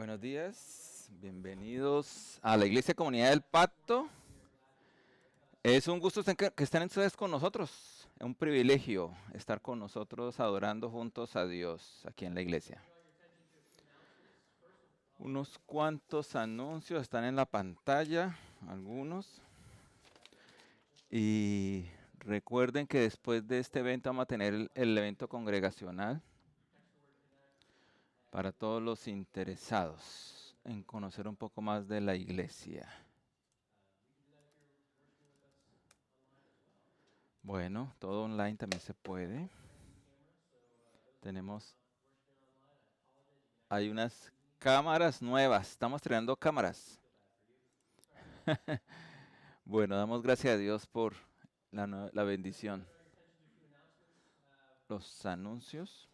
Buenos días, bienvenidos a la Iglesia Comunidad del Pacto. Es un gusto que estén ustedes con nosotros, es un privilegio estar con nosotros adorando juntos a Dios aquí en la iglesia. Unos cuantos anuncios están en la pantalla, algunos. Y recuerden que después de este evento vamos a tener el evento congregacional para todos los interesados en conocer un poco más de la iglesia. Bueno, todo online también se puede. Hay unas cámaras nuevas, estamos estrenando cámaras. Bueno, damos gracias a Dios por la bendición. Los anuncios.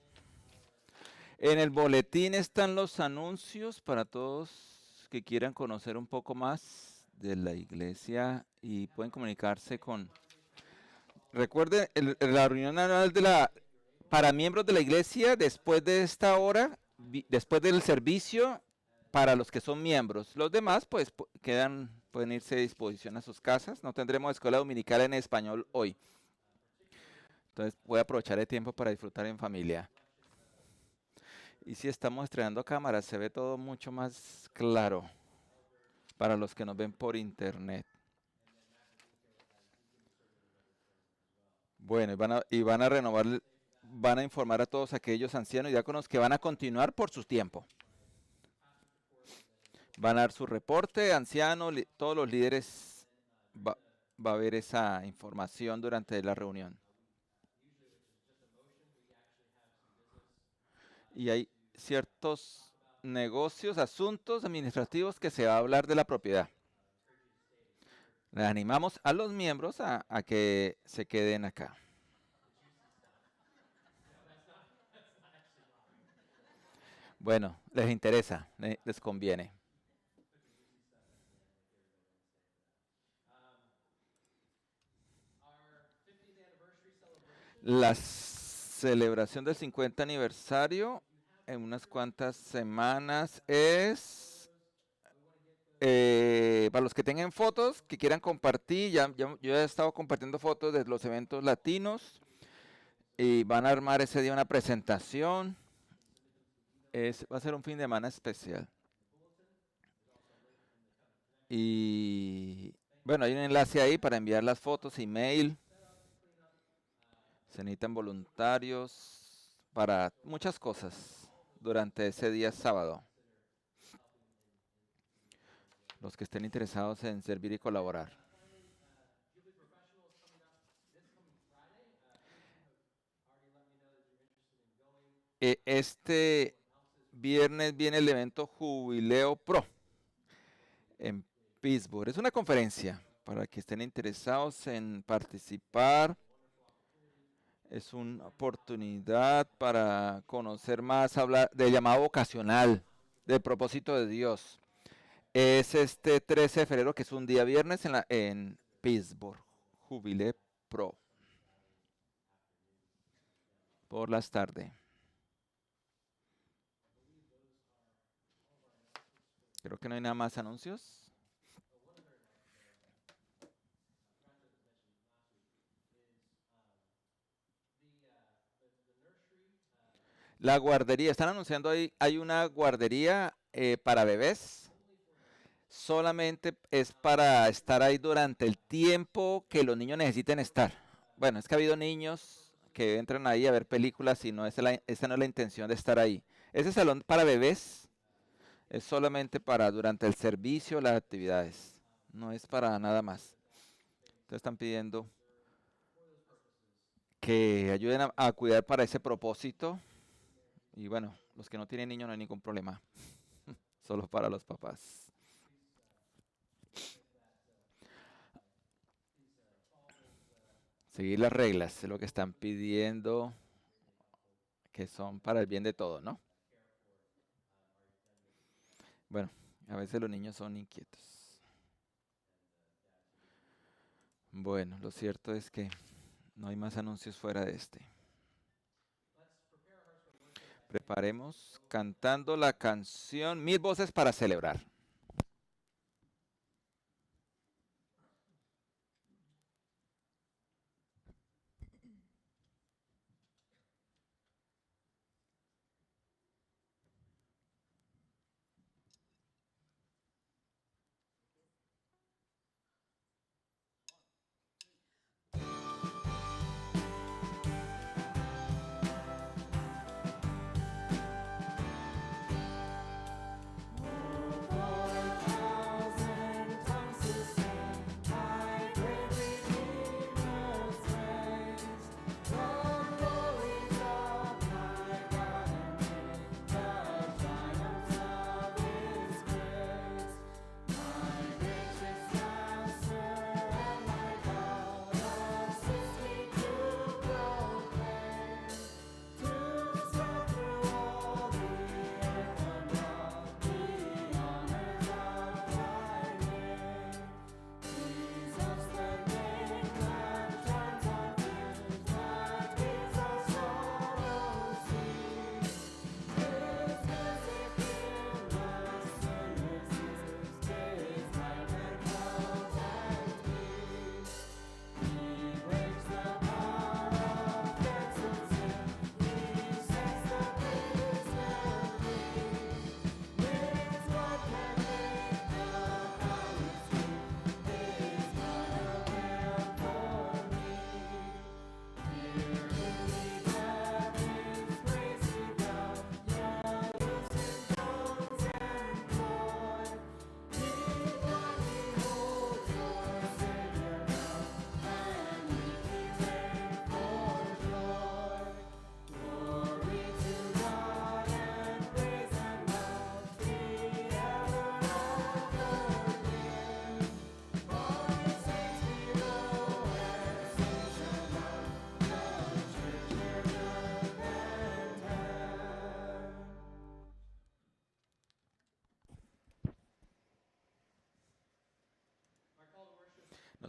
En el boletín están los anuncios para todos que quieran conocer un poco más de la iglesia y pueden comunicarse con... Recuerden, la reunión anual para miembros de la iglesia después de esta hora, después del servicio, para los que son miembros. Los demás, pues, pueden irse a disposición a sus casas. No tendremos escuela dominical en español hoy. Entonces, voy a aprovechar el tiempo para disfrutar en familia. Y si estamos estrenando cámaras, se ve todo mucho más claro para los que nos ven por internet. Bueno, van a renovar, van a informar a todos aquellos ancianos y diáconos que van a continuar por su tiempo. Van a dar su reporte, ancianos, todos los líderes va a haber esa información durante la reunión. Y hay ciertos negocios, asuntos administrativos que se va a hablar de la propiedad. Les animamos a los miembros a que se queden acá. Bueno, les interesa, les conviene. La celebración del 50 aniversario en unas cuantas semanas es para los que tengan fotos, que quieran compartir. Yo he estado compartiendo fotos de los eventos latinos y van a armar ese día una presentación. Va a ser un fin de semana especial. Y bueno, hay un enlace ahí para enviar las fotos, email. Se necesitan voluntarios para muchas cosas durante ese día sábado. Los que estén interesados en servir y colaborar. Este viernes viene el evento Jubileo Pro en Pittsburgh. Es una conferencia para que estén interesados en participar. Es una oportunidad para conocer más, hablar del llamado vocacional, del propósito de Dios. Es este 13 de febrero, que es un día viernes en Pittsburgh. Jubileo Pro. Por las tardes. Creo que no hay nada más anuncios. La guardería, están anunciando ahí, hay una guardería para bebés. Solamente es para estar ahí durante el tiempo que los niños necesiten estar. Bueno, es que ha habido niños que entran ahí a ver películas y esa no es la intención de estar ahí. Ese salón para bebés es solamente para durante el servicio, las actividades. No es para nada más. Entonces están pidiendo que ayuden a cuidar para ese propósito. Y bueno, los que no tienen niños no hay ningún problema. Solo para los papás. Seguir las reglas es lo que están pidiendo, que son para el bien de todos, ¿no? Bueno, a veces los niños son inquietos. Bueno, lo cierto es que no hay más anuncios fuera de este. Preparemos cantando la canción Mil Voces para Celebrar.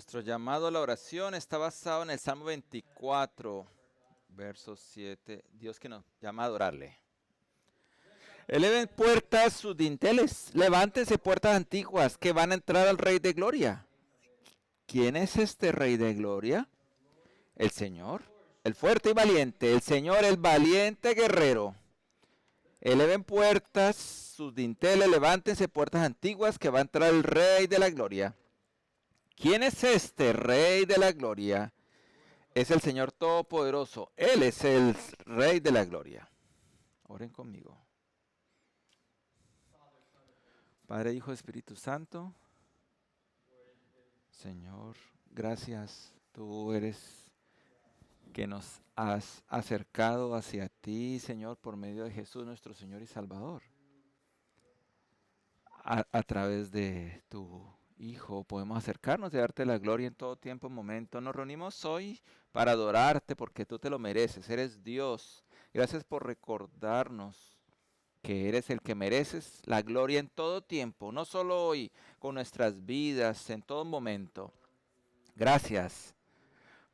Nuestro llamado a la oración está basado en el Salmo 24, verso 7. Dios que nos llama a adorarle. Eleven puertas sus dinteles, levántense puertas antiguas que van a entrar al Rey de Gloria. ¿Quién es este Rey de Gloria? El Señor, el fuerte y valiente, el Señor, el valiente guerrero. Eleven puertas sus dinteles, levántense puertas antiguas que va a entrar el Rey de la Gloria. ¿Quién es este Rey de la Gloria? Es el Señor Todopoderoso. Él es el Rey de la Gloria. Oren conmigo. Padre, Hijo, Espíritu Santo. Señor, gracias. Tú eres que nos has acercado hacia ti, Señor, por medio de Jesús, nuestro Señor y Salvador. A través de tu Hijo podemos acercarnos y darte la gloria en todo tiempo y momento. Nos reunimos hoy para adorarte porque tú te lo mereces. Eres Dios. Gracias por recordarnos que eres el que mereces la gloria en todo tiempo, no solo hoy, con nuestras vidas, en todo momento. Gracias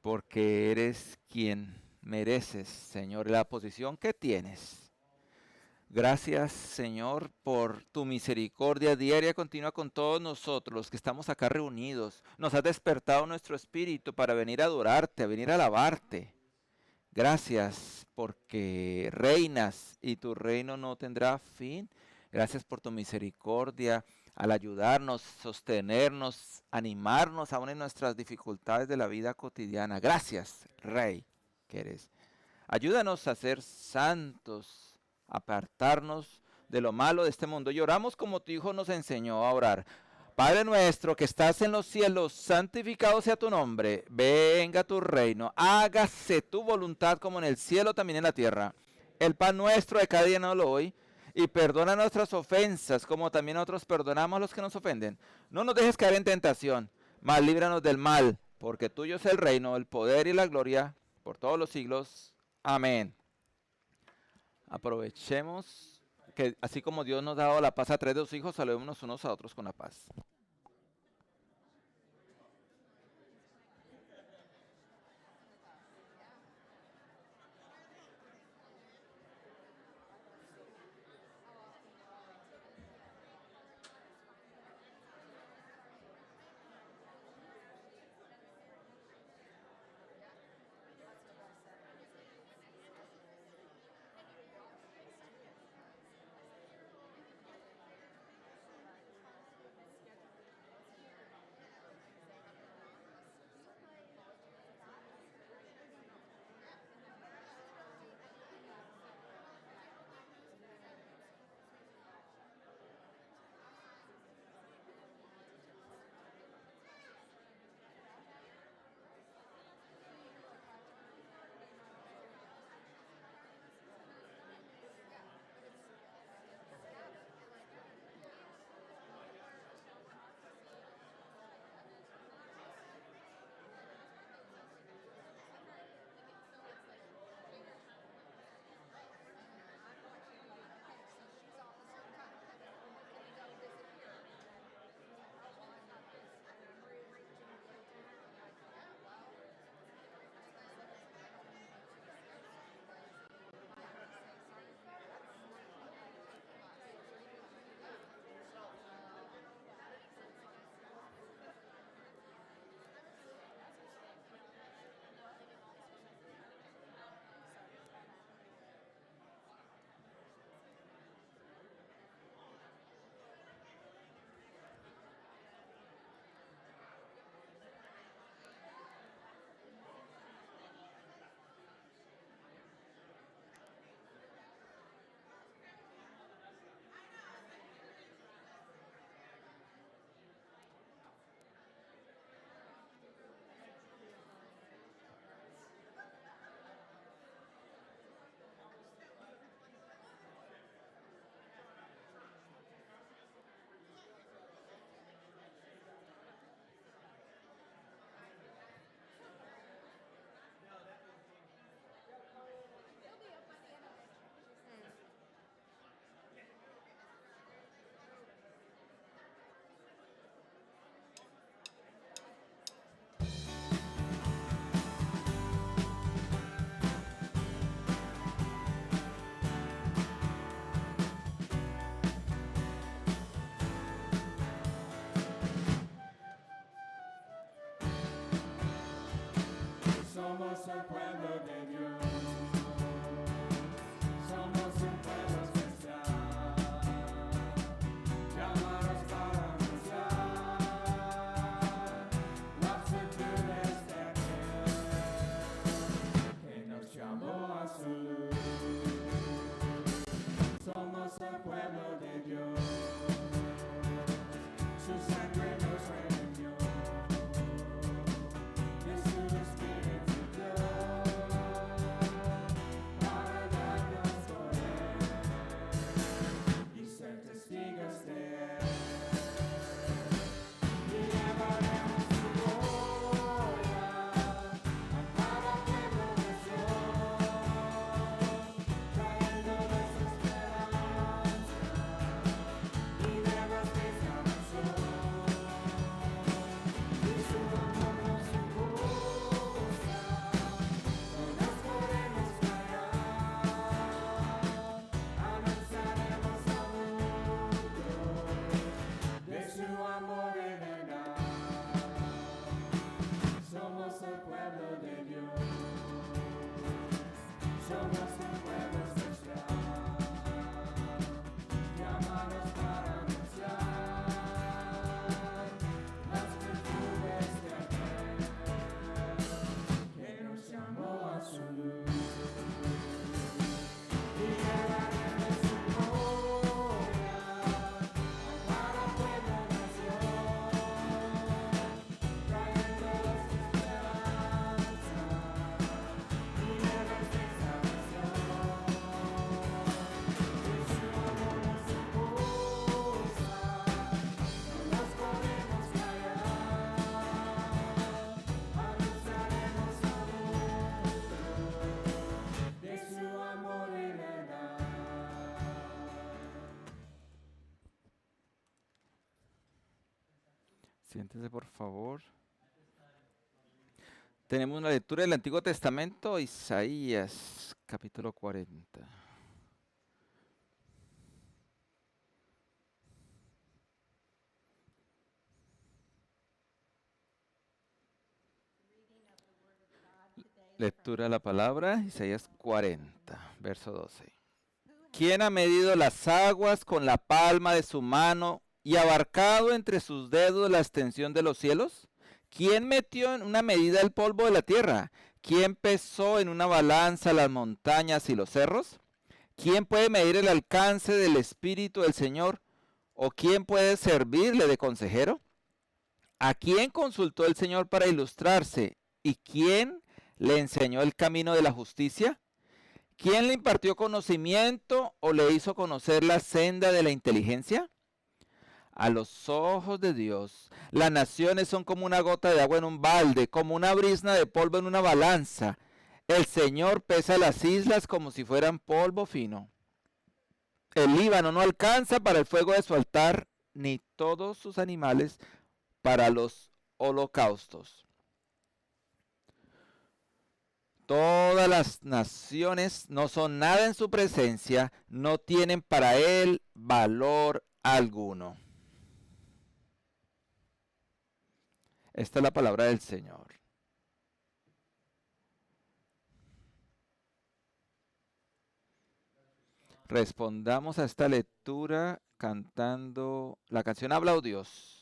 porque eres quien mereces, Señor, la posición que tienes. Gracias, Señor, por tu misericordia diaria continua con todos nosotros, los que estamos acá reunidos. Nos has despertado nuestro espíritu para venir a adorarte, a venir a alabarte. Gracias porque reinas y tu reino no tendrá fin. Gracias por tu misericordia al ayudarnos, sostenernos, animarnos aún en nuestras dificultades de la vida cotidiana. Gracias, Rey, que eres. Ayúdanos a ser santos, apartarnos de lo malo de este mundo. Y oramos como tu Hijo nos enseñó a orar. Padre nuestro que estás en los cielos, santificado sea tu nombre. Venga tu reino. Hágase tu voluntad como en el cielo, también en la tierra. El pan nuestro de cada día nos lo hoy. Y perdona nuestras ofensas, como también nosotros perdonamos a los que nos ofenden. No nos dejes caer en tentación, mas líbranos del mal, porque tuyo es el reino, el poder y la gloria por todos los siglos. Amén. Aprovechemos que así como Dios nos ha dado la paz a través de sus hijos, saludémonos unos a otros con la paz. Somos el pueblo de Dios. Somos un pueblo especial, llamados para anunciar las virtudes de aquel que nos llamó a su luz. Somos el pueblo de Dios, su sangre nos redimió, de su Espíritu dio para darnos poder y ser testigos de Él. Y llevaremos su gloria a cada pueblo de Dios, trayéndoles esperanza y nuevas de salvación. Y su amor nos impulsa, no nos podemos callar, anunciaremos al mundo de su amor y verdad. Somos el pueblo de Dios, somos un pueblo especial, llamados para anunciar las virtudes de aquel que nos llamó a su luz. Y llevaremos su gloria a cada pueblo nación, trayéndoles esperanza y nuevas de salvación. Y su amor nos impulsa, no nos podemos callar, anunciaremos al mundo de su amor y verdad. Siéntese, por favor. Tenemos una lectura del Antiguo Testamento, Isaías, capítulo 40. Lectura de la palabra, Isaías 40, verso 12. ¿Quién ha medido las aguas con la palma de su mano y abarcado entre sus dedos la extensión de los cielos? ¿Quién metió en una medida el polvo de la tierra? ¿Quién pesó en una balanza las montañas y los cerros? ¿Quién puede medir el alcance del Espíritu del Señor? ¿O quién puede servirle de consejero? ¿A quién consultó el Señor para ilustrarse? ¿Y quién le enseñó el camino de la justicia? ¿Quién le impartió conocimiento o le hizo conocer la senda de la inteligencia? A los ojos de Dios, las naciones son como una gota de agua en un balde, como una brizna de polvo en una balanza. El Señor pesa las islas como si fueran polvo fino. El Líbano no alcanza para el fuego de su altar, ni todos sus animales para los holocaustos. Todas las naciones no son nada en su presencia, no tienen para él valor alguno. Esta es la palabra del Señor. Respondamos a esta lectura cantando la canción Habla, oh Dios.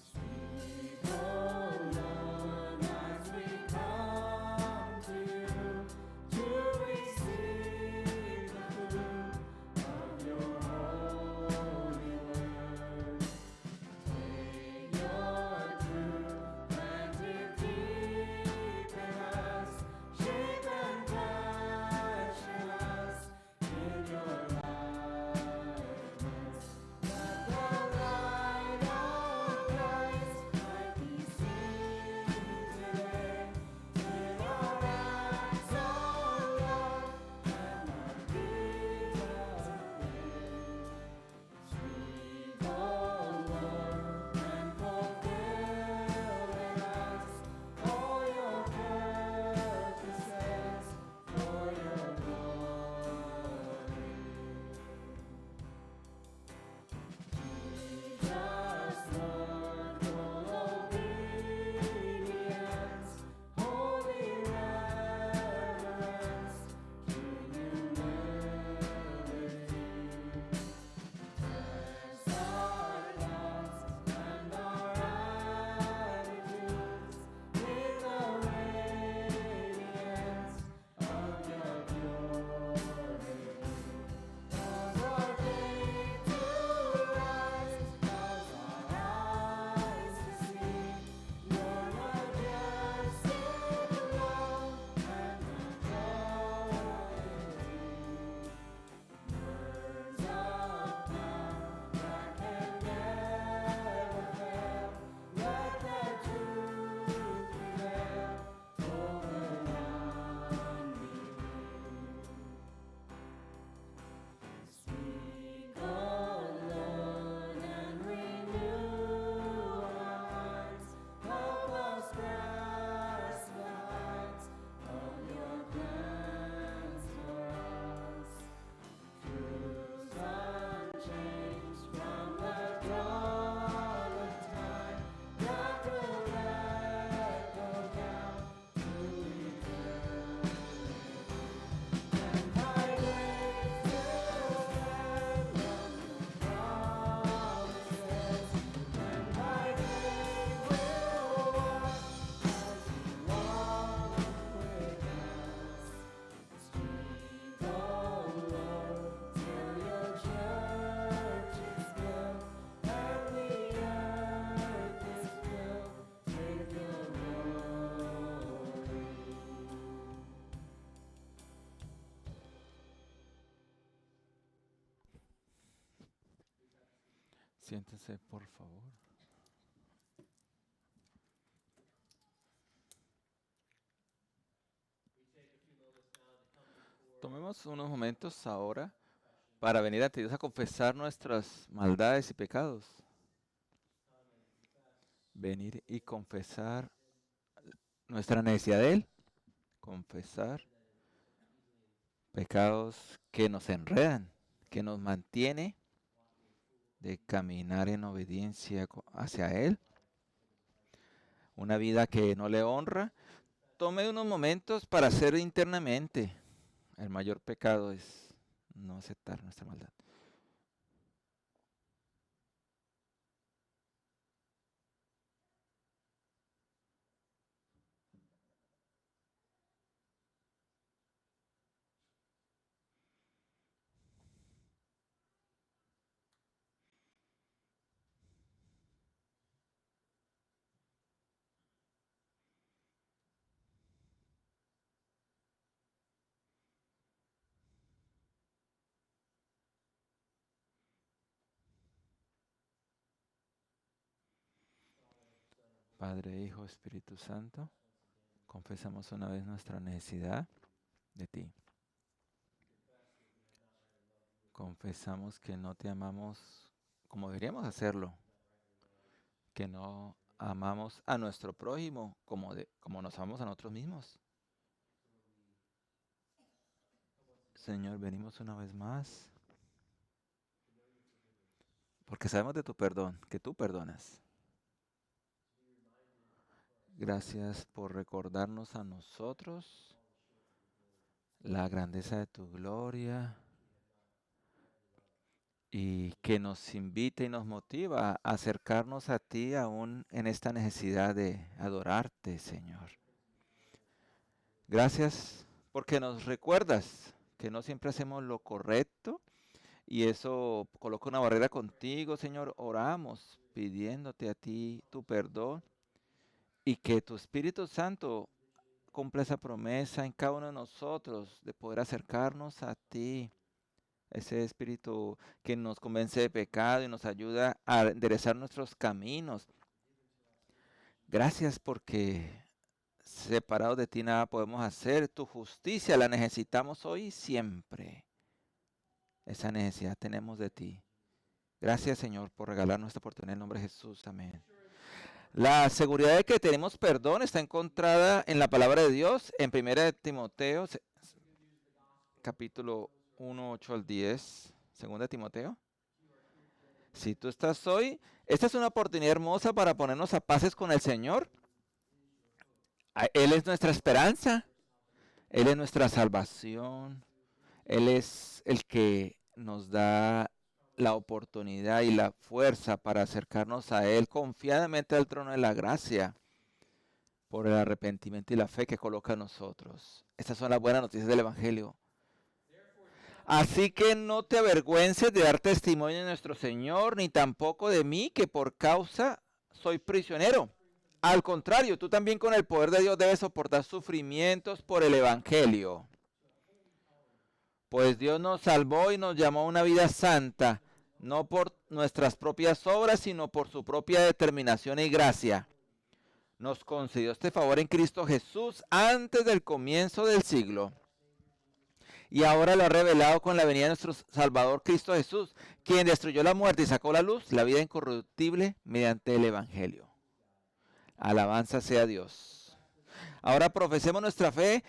Speak, O Lord, Siéntese, por favor. Tomemos unos momentos ahora para venir ante Dios a confesar nuestras maldades y pecados. Venir y confesar nuestra necesidad de Él. Confesar pecados que nos enredan, que nos mantiene de caminar en obediencia hacia Él. Una vida que no le honra. Tome unos momentos para hacer internamente. El mayor pecado es no aceptar nuestra maldad. Padre, Hijo, Espíritu Santo, confesamos una vez nuestra necesidad de ti. Confesamos que no te amamos como deberíamos hacerlo, que no amamos a nuestro prójimo como nos amamos a nosotros mismos. Señor, venimos una vez más porque sabemos de tu perdón, que tú perdonas. Gracias por recordarnos a nosotros la grandeza de tu gloria y que nos invita y nos motiva a acercarnos a ti aún en esta necesidad de adorarte, Señor. Gracias porque nos recuerdas que no siempre hacemos lo correcto y eso coloca una barrera contigo, Señor. Oramos pidiéndote a ti tu perdón y que tu Espíritu Santo cumpla esa promesa en cada uno de nosotros de poder acercarnos a ti. Ese Espíritu que nos convence de pecado y nos ayuda a enderezar nuestros caminos. Gracias porque separados de ti nada podemos hacer. Tu justicia la necesitamos hoy y siempre. Esa necesidad tenemos de ti. Gracias, Señor, por regalarnos esta oportunidad en nombre de Jesús. Amén. La seguridad de que tenemos perdón está encontrada en la palabra de Dios en 1 Timoteo, capítulo 1, 8 al 10. 2 Timoteo. Si tú estás hoy, esta es una oportunidad hermosa para ponernos a paces con el Señor. Él es nuestra esperanza. Él es nuestra salvación. Él es el que nos da la oportunidad y la fuerza para acercarnos a Él confiadamente al trono de la gracia por el arrepentimiento y la fe que coloca en nosotros. Estas son las buenas noticias del Evangelio. Así que no te avergüences de dar testimonio de nuestro Señor, ni tampoco de mí, que por causa soy prisionero. Al contrario, tú también con el poder de Dios debes soportar sufrimientos por el Evangelio. Pues Dios nos salvó y nos llamó a una vida santa, no por nuestras propias obras, sino por su propia determinación y gracia. Nos concedió este favor en Cristo Jesús antes del comienzo del siglo. Y ahora lo ha revelado con la venida de nuestro Salvador Cristo Jesús, quien destruyó la muerte y sacó a la luz la vida incorruptible mediante el Evangelio. Alabanza sea Dios. Ahora profesemos nuestra fe,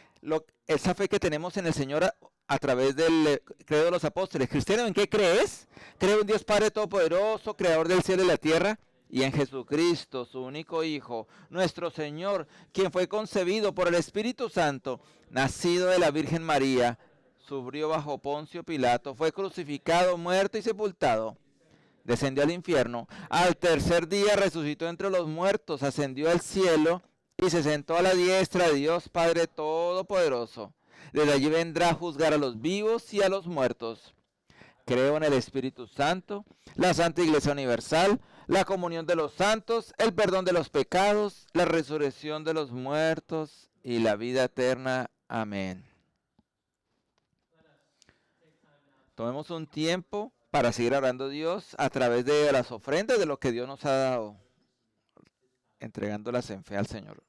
esa fe que tenemos en el Señor a través del credo de los apóstoles. Cristiano, ¿en qué crees? Creo en Dios Padre Todopoderoso, Creador del cielo y la tierra, y en Jesucristo, su único Hijo, nuestro Señor, quien fue concebido por el Espíritu Santo, nacido de la Virgen María, sufrió bajo Poncio Pilato, fue crucificado, muerto y sepultado. Descendió al infierno. Al tercer día resucitó entre los muertos, ascendió al cielo y se sentó a la diestra de Dios Padre Todopoderoso. Desde allí vendrá a juzgar a los vivos y a los muertos. Creo en el Espíritu Santo, la Santa Iglesia Universal, la comunión de los santos, el perdón de los pecados, la resurrección de los muertos y la vida eterna. Amén. Tomemos un tiempo para seguir orando a Dios a través de las ofrendas de lo que Dios nos ha dado, entregándolas en fe al Señor.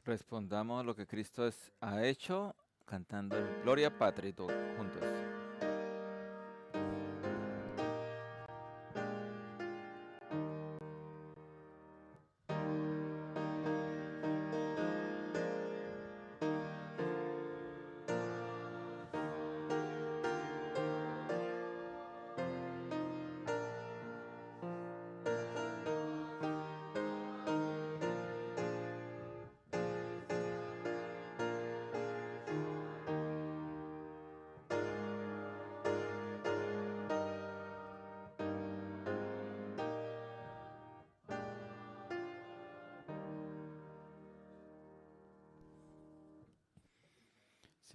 Respondamos lo que Cristo ha hecho cantando el Gloria Patri todos juntos.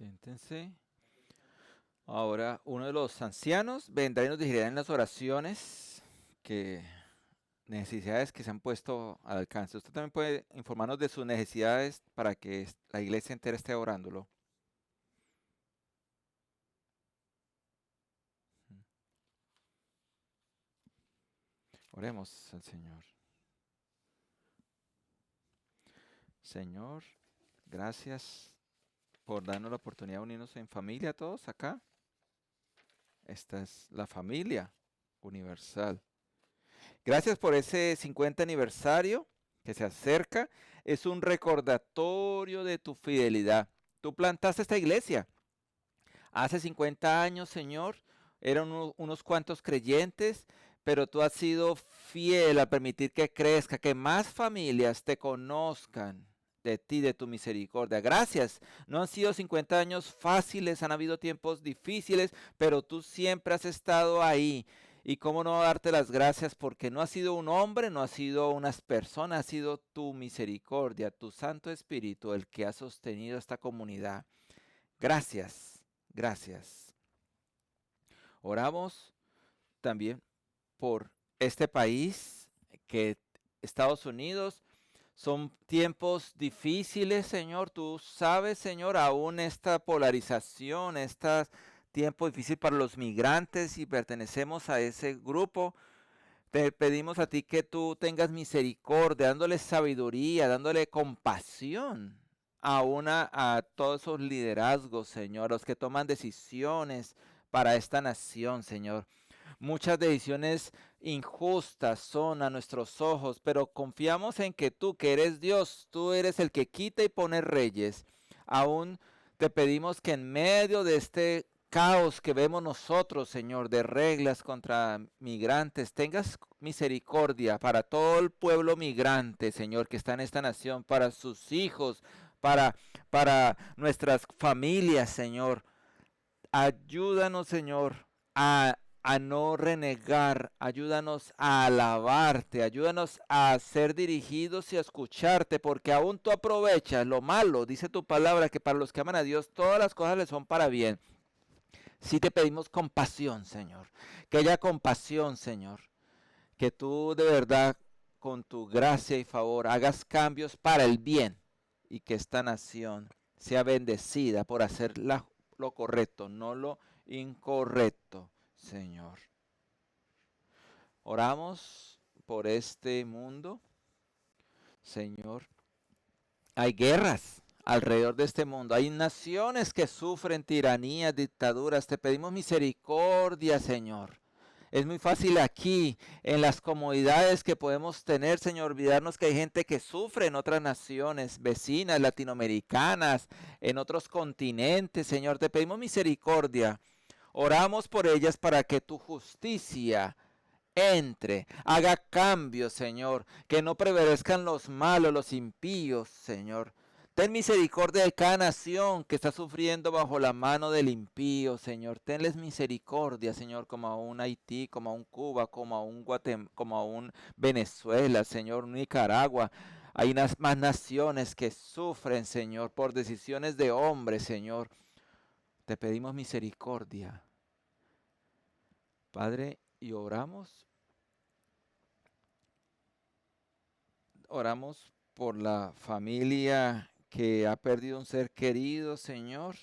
Siéntense. Ahora, uno de los ancianos vendrá y nos dirá en las oraciones que necesidades que se han puesto al alcance. Usted también puede informarnos de sus necesidades para que la iglesia entera esté orándolo. Oremos al Señor. Señor, gracias por darnos la oportunidad de unirnos en familia todos acá. Esta es la familia universal. Gracias por ese 50 aniversario que se acerca. Es un recordatorio de tu fidelidad. Tú plantaste esta iglesia hace 50 años, Señor. Eran unos cuantos creyentes, pero tú has sido fiel a permitir que crezca, que más familias te conozcan de ti, de tu misericordia. Gracias. No han sido 50 años fáciles, han habido tiempos difíciles, pero tú siempre has estado ahí. Y cómo no darte las gracias porque no ha sido un hombre, no ha sido unas personas, ha sido tu misericordia, tu Santo Espíritu el que ha sostenido esta comunidad. Gracias, gracias. Oramos también por este país, que Estados Unidos. Son tiempos difíciles, Señor. Tú sabes, Señor, aún esta polarización, este tiempo difícil para los migrantes y pertenecemos a ese grupo. Te pedimos a ti que tú tengas misericordia, dándole sabiduría, dándole compasión a todos esos liderazgos, Señor, los que toman decisiones para esta nación, Señor. Muchas decisiones injustas son a nuestros ojos, pero confiamos en que tú, que eres Dios, tú eres el que quita y pone reyes. Aún te pedimos que en medio de este caos que vemos nosotros, Señor, de reglas contra migrantes, tengas misericordia para todo el pueblo migrante, Señor, que está en esta nación, para sus hijos, para nuestras familias, Señor. Ayúdanos, Señor, a no renegar, ayúdanos a alabarte, ayúdanos a ser dirigidos y a escucharte, porque aún tú aprovechas lo malo, dice tu palabra, que para los que aman a Dios todas las cosas les son para bien. Sí te pedimos compasión, Señor, que haya compasión, Señor, que tú de verdad con tu gracia y favor hagas cambios para el bien y que esta nación sea bendecida por hacer lo correcto, no lo incorrecto, Señor. Oramos por este mundo, Señor. Hay guerras alrededor de este mundo. Hay naciones que sufren tiranías, dictaduras. Te pedimos misericordia, Señor. Es muy fácil aquí, en las comodidades que podemos tener, Señor, olvidarnos que hay gente que sufre en otras naciones, vecinas, latinoamericanas, en otros continentes, Señor. Te pedimos misericordia. Oramos por ellas para que tu justicia entre, haga cambios, Señor, que no prevalezcan los malos, los impíos, Señor. Ten misericordia de cada nación que está sufriendo bajo la mano del impío, Señor. Tenles misericordia, Señor, como a un Haití, como a un Cuba, como a un Guatemala, como a un Venezuela, Señor, Nicaragua. Hay más naciones que sufren, Señor, por decisiones de hombres, Señor. Te pedimos misericordia, Padre, y oramos por la familia que ha perdido un ser querido, Señor,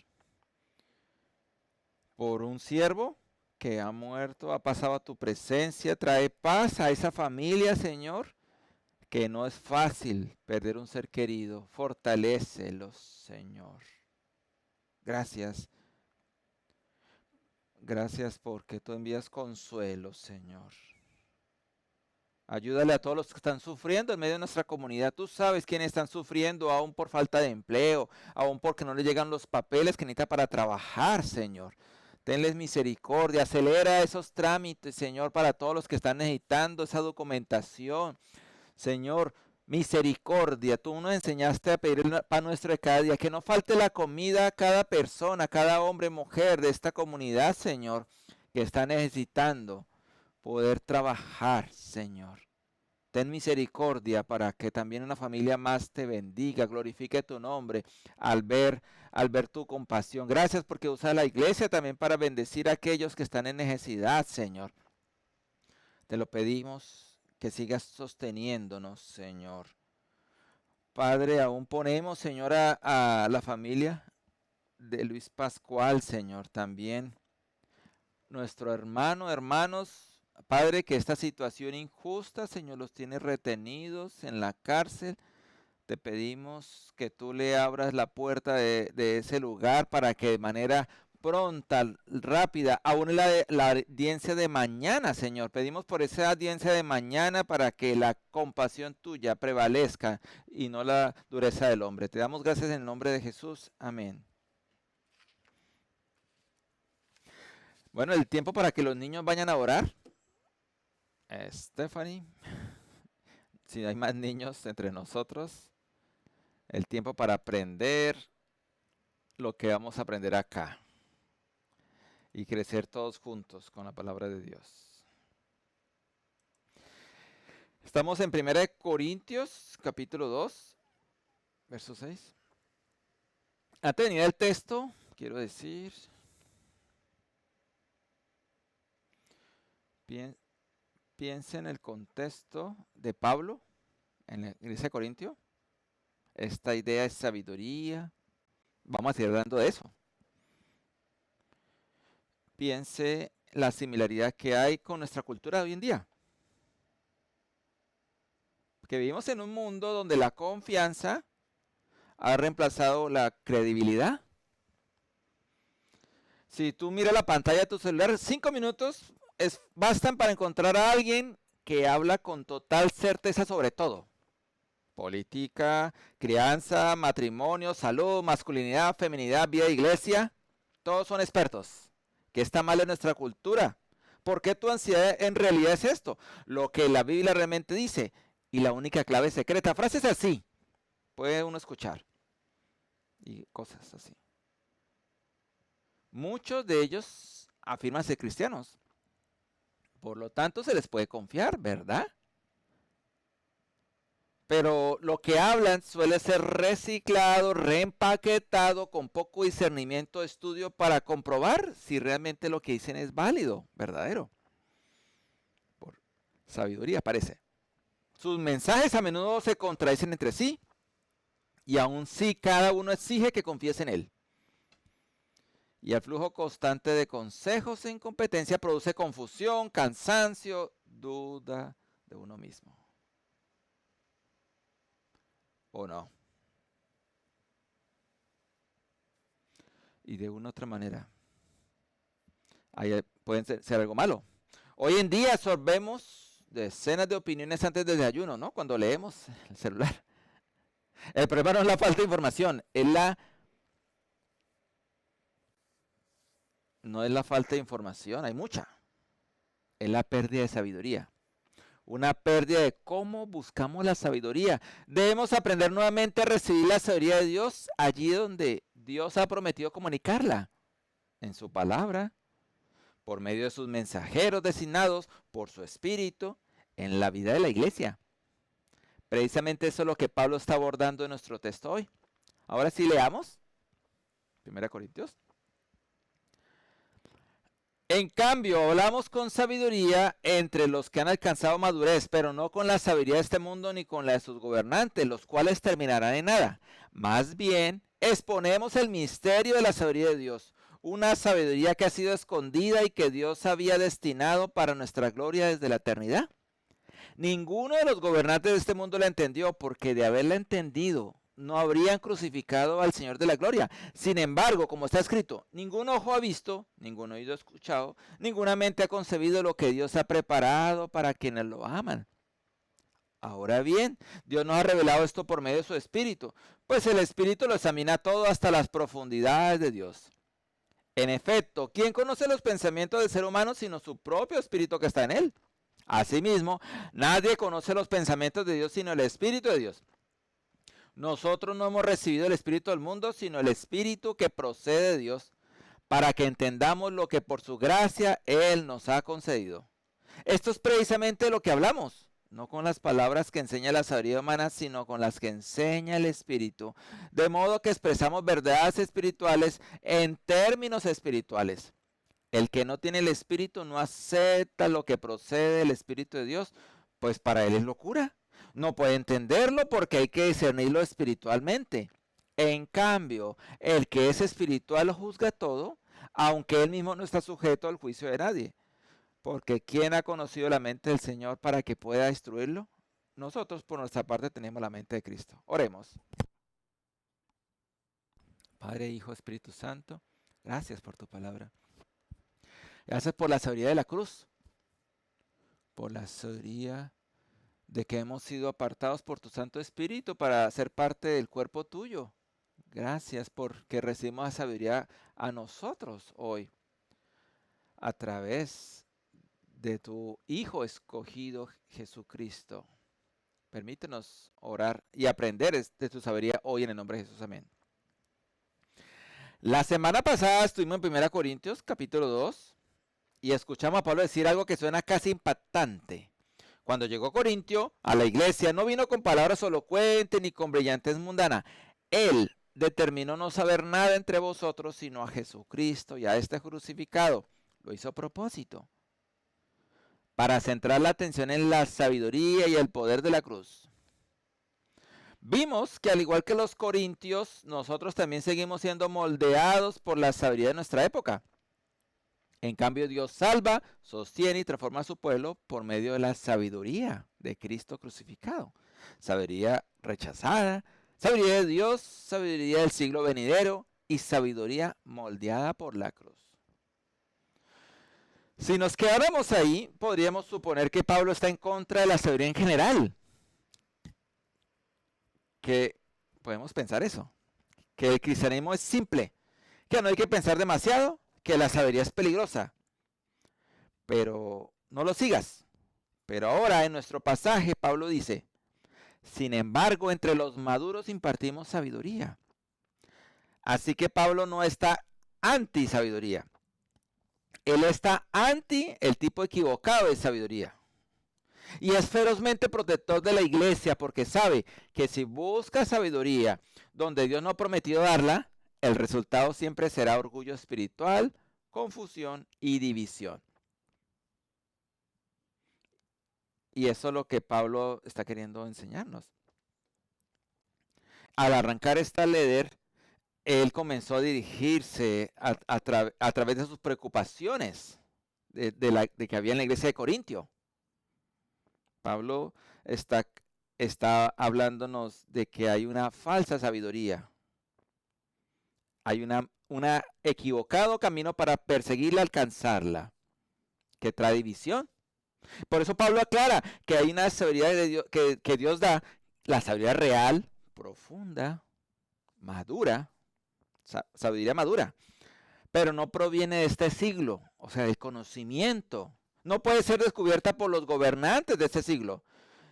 por un siervo que ha muerto, ha pasado a tu presencia. Trae paz a esa familia, Señor, que no es fácil perder un ser querido. Fortalécelos, Señor. Gracias. Gracias porque tú envías consuelo, Señor. Ayúdale a todos los que están sufriendo en medio de nuestra comunidad. Tú sabes quiénes están sufriendo aún por falta de empleo, aún porque no les llegan los papeles que necesitan para trabajar, Señor. Tenles misericordia, acelera esos trámites, Señor, para todos los que están necesitando esa documentación. Señor, misericordia. Tú nos enseñaste a pedir el pan nuestro de cada día, que no falte la comida a cada persona, a cada hombre, mujer de esta comunidad, Señor, que está necesitando poder trabajar, Señor. Ten misericordia para que también una familia más te bendiga, glorifique tu nombre al ver tu compasión. Gracias porque usa la iglesia también para bendecir a aquellos que están en necesidad, Señor. Te lo pedimos que sigas sosteniéndonos, Señor. Padre, aún ponemos, Señor, a la familia de Luis Pascual, Señor, también. Nuestro hermanos, Padre, que esta situación injusta, Señor, los tiene retenidos en la cárcel. Te pedimos que tú le abras la puerta de ese lugar para que de manera pronta, rápida, aún la audiencia de mañana, Señor. Pedimos por esa audiencia de mañana para que la compasión tuya prevalezca y no la dureza del hombre. Te damos gracias en el nombre de Jesús. Amén. Bueno, el tiempo para que los niños vayan a orar. Stephanie, si hay más niños entre nosotros, el tiempo para aprender lo que vamos a aprender acá y crecer todos juntos con la palabra de Dios. Estamos en 1 Corintios, capítulo 2, verso 6. Antes de venir al texto, quiero decir, piensa en el contexto de Pablo en la iglesia de Corintio. Esta idea es sabiduría. Vamos a seguir hablando de eso. Piense la similaridad que hay con nuestra cultura de hoy en día. Que vivimos en un mundo donde la confianza ha reemplazado la credibilidad. Si tú miras la pantalla de tu celular, 5 minutos bastan para encontrar a alguien que habla con total certeza sobre todo. Política, crianza, matrimonio, salud, masculinidad, feminidad, vida de iglesia. Todos son expertos. ¿Qué está mal en nuestra cultura? ¿Por qué tu ansiedad en realidad es esto? Lo que la Biblia realmente dice. Y la única clave secreta. Frases así. Puede uno escuchar. Y cosas así. Muchos de ellos afirman ser cristianos. Por lo tanto, se les puede confiar, ¿verdad? Pero lo que hablan suele ser reciclado, reempaquetado, con poco discernimiento de estudio para comprobar si realmente lo que dicen es válido, verdadero. Por sabiduría parece. Sus mensajes a menudo se contradicen entre sí y aún sí cada uno exige que confíes en él. Y el flujo constante de consejos e incompetencia produce confusión, cansancio, duda de uno mismo. ¿O no? Y de una u otra manera, pueden ser algo malo. Hoy en día absorbemos decenas de opiniones antes del desayuno, ¿no? Cuando leemos el celular. El problema no es la falta de información, no es la falta de información, hay mucha. Es la pérdida de sabiduría. Una pérdida de cómo buscamos la sabiduría. Debemos aprender nuevamente a recibir la sabiduría de Dios allí donde Dios ha prometido comunicarla. En su palabra, por medio de sus mensajeros designados, por su espíritu, en la vida de la iglesia. Precisamente eso es lo que Pablo está abordando en nuestro texto hoy. Ahora sí leamos. 1 Corintios. En cambio, hablamos con sabiduría entre los que han alcanzado madurez, pero no con la sabiduría de este mundo ni con la de sus gobernantes, los cuales terminarán en nada. Más bien, exponemos el misterio de la sabiduría de Dios, una sabiduría que ha sido escondida y que Dios había destinado para nuestra gloria desde la eternidad. Ninguno de los gobernantes de este mundo la entendió, porque de haberla entendido, no habrían crucificado al Señor de la gloria. Sin embargo, como está escrito, ningún ojo ha visto, ningún oído ha escuchado, ninguna mente ha concebido lo que Dios ha preparado para quienes lo aman. Ahora bien, Dios nos ha revelado esto por medio de su Espíritu, pues el Espíritu lo examina todo hasta las profundidades de Dios. En efecto, ¿quién conoce los pensamientos del ser humano sino su propio Espíritu que está en él? Asimismo, nadie conoce los pensamientos de Dios sino el Espíritu de Dios. Nosotros no hemos recibido el Espíritu del mundo, sino el Espíritu que procede de Dios, para que entendamos lo que por su gracia Él nos ha concedido. Esto es precisamente lo que hablamos, no con las palabras que enseña la sabiduría humana, sino con las que enseña el Espíritu, de modo que expresamos verdades espirituales en términos espirituales. El que no tiene el Espíritu no acepta lo que procede del Espíritu de Dios, pues para él es locura. No puede entenderlo porque hay que discernirlo espiritualmente. En cambio, el que es espiritual lo juzga todo, aunque él mismo no está sujeto al juicio de nadie. Porque ¿quién ha conocido la mente del Señor para que pueda instruirlo? Nosotros por nuestra parte tenemos la mente de Cristo. Oremos. Padre, Hijo, Espíritu Santo, gracias por tu palabra. Gracias por la sabiduría de la cruz, por la sabiduría de que hemos sido apartados por tu Santo Espíritu para ser parte del cuerpo tuyo. Gracias porque recibimos la sabiduría a nosotros hoy a través de tu Hijo escogido Jesucristo. Permítenos orar y aprender de tu sabiduría hoy en el nombre de Jesús. Amén. La semana pasada estuvimos en 1 Corintios capítulo 2 y escuchamos a Pablo decir algo que suena casi impactante. Cuando llegó Corintio a la iglesia, no vino con palabras elocuentes ni con brillantes mundanas. Él determinó no saber nada entre vosotros sino a Jesucristo y a este crucificado. Lo hizo a propósito, para centrar la atención en la sabiduría y el poder de la cruz. Vimos que al igual que los corintios, nosotros también seguimos siendo moldeados por la sabiduría de nuestra época. En cambio, Dios salva, sostiene y transforma a su pueblo por medio de la sabiduría de Cristo crucificado. Sabiduría rechazada, sabiduría de Dios, sabiduría del siglo venidero y sabiduría moldeada por la cruz. Si nos quedáramos ahí, podríamos suponer que Pablo está en contra de la sabiduría en general. Que podemos pensar eso, que el cristianismo es simple, que no hay que pensar demasiado que la sabiduría es peligrosa, pero no lo sigas. Pero ahora en nuestro pasaje Pablo dice, sin embargo, entre los maduros impartimos sabiduría. Así que Pablo no está anti sabiduría. Él está anti el tipo equivocado de sabiduría. Y es ferozmente protector de la iglesia porque sabe que si busca sabiduría donde Dios no ha prometido darla, el resultado siempre será orgullo espiritual, confusión y división. Y eso es lo que Pablo está queriendo enseñarnos. Al arrancar esta leer, él comenzó a dirigirse a través de sus preocupaciones de que había en la iglesia de Corintio. Pablo está hablándonos de que hay una falsa sabiduría. Hay un equivocado camino para perseguirla, alcanzarla, que trae división. Por eso Pablo aclara que hay una sabiduría de Dios, que Dios da, la sabiduría real, profunda, madura, sabiduría madura, pero no proviene de este siglo, o sea, del conocimiento. No puede ser descubierta por los gobernantes de este siglo.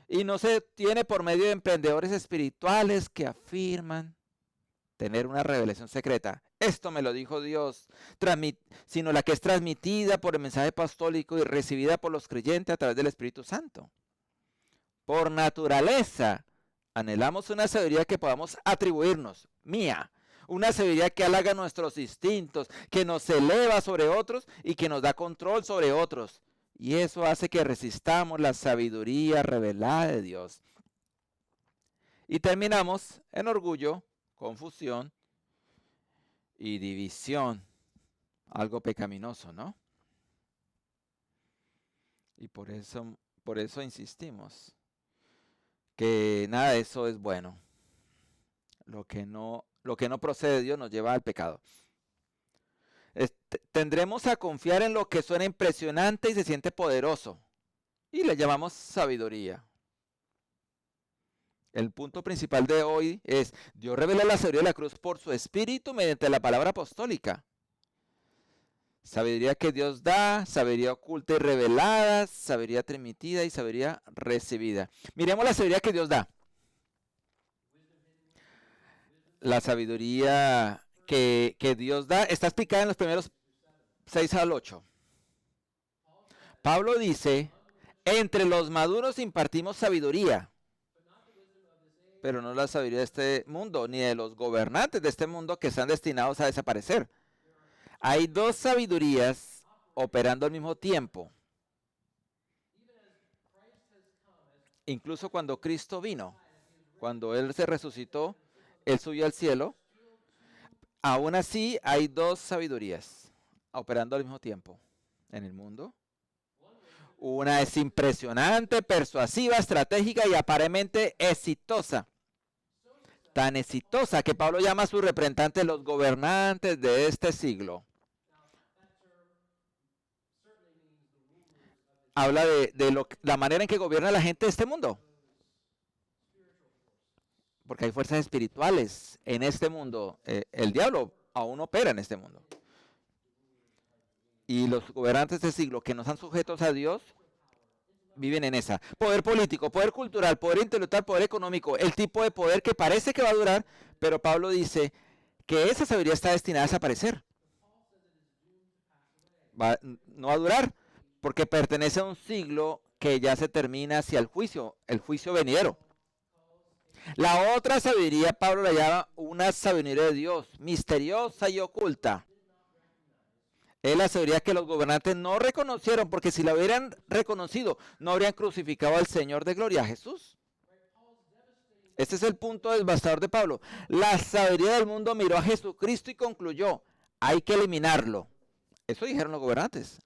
Y no se tiene por medio de emprendedores espirituales que afirman tener una revelación secreta. Esto me lo dijo Dios, sino la que es transmitida por el mensaje apostólico y recibida por los creyentes a través del Espíritu Santo. Por naturaleza, anhelamos una sabiduría que podamos atribuirnos, mía. Una sabiduría que halaga nuestros instintos, que nos eleva sobre otros y que nos da control sobre otros. Y eso hace que resistamos la sabiduría revelada de Dios. Y terminamos en orgullo, confusión y división. Algo pecaminoso, ¿no? Y por eso insistimos que nada de eso es bueno. Lo que no procede de Dios nos lleva al pecado. Tendremos a confiar en lo que suena impresionante y se siente poderoso. Y le llamamos sabiduría. El punto principal de hoy es, Dios revela la sabiduría de la cruz por su espíritu mediante la palabra apostólica. Sabiduría que Dios da, sabiduría oculta y revelada, sabiduría transmitida y sabiduría recibida. Miremos la sabiduría que Dios da. La sabiduría que Dios da está explicada en los primeros 6 al 8. Pablo dice, entre los maduros impartimos sabiduría, pero no la sabiduría de este mundo, ni de los gobernantes de este mundo que están destinados a desaparecer. Hay dos sabidurías operando al mismo tiempo. Incluso cuando Cristo vino, cuando Él se resucitó, Él subió al cielo, aún así hay dos sabidurías operando al mismo tiempo en el mundo. Una es impresionante, persuasiva, estratégica y aparentemente exitosa. Tan exitosa que Pablo llama a sus representantes los gobernantes de este siglo. Habla de la manera en que gobierna la gente de este mundo. Porque hay fuerzas espirituales en este mundo. El diablo aún opera en este mundo. Y los gobernantes de este siglo que no están sujetos a Dios viven en esa. Poder político, poder cultural, poder intelectual, poder económico. El tipo de poder que parece que va a durar, pero Pablo dice que esa sabiduría está destinada a desaparecer. No va a durar porque pertenece a un siglo que ya se termina hacia el juicio venidero. La otra sabiduría, Pablo la llama una sabiduría de Dios, misteriosa y oculta. Es la sabiduría que los gobernantes no reconocieron, porque si la hubieran reconocido, no habrían crucificado al Señor de gloria, Jesús. Este es el punto devastador de Pablo. La sabiduría del mundo miró a Jesucristo y concluyó, hay que eliminarlo. Eso dijeron los gobernantes,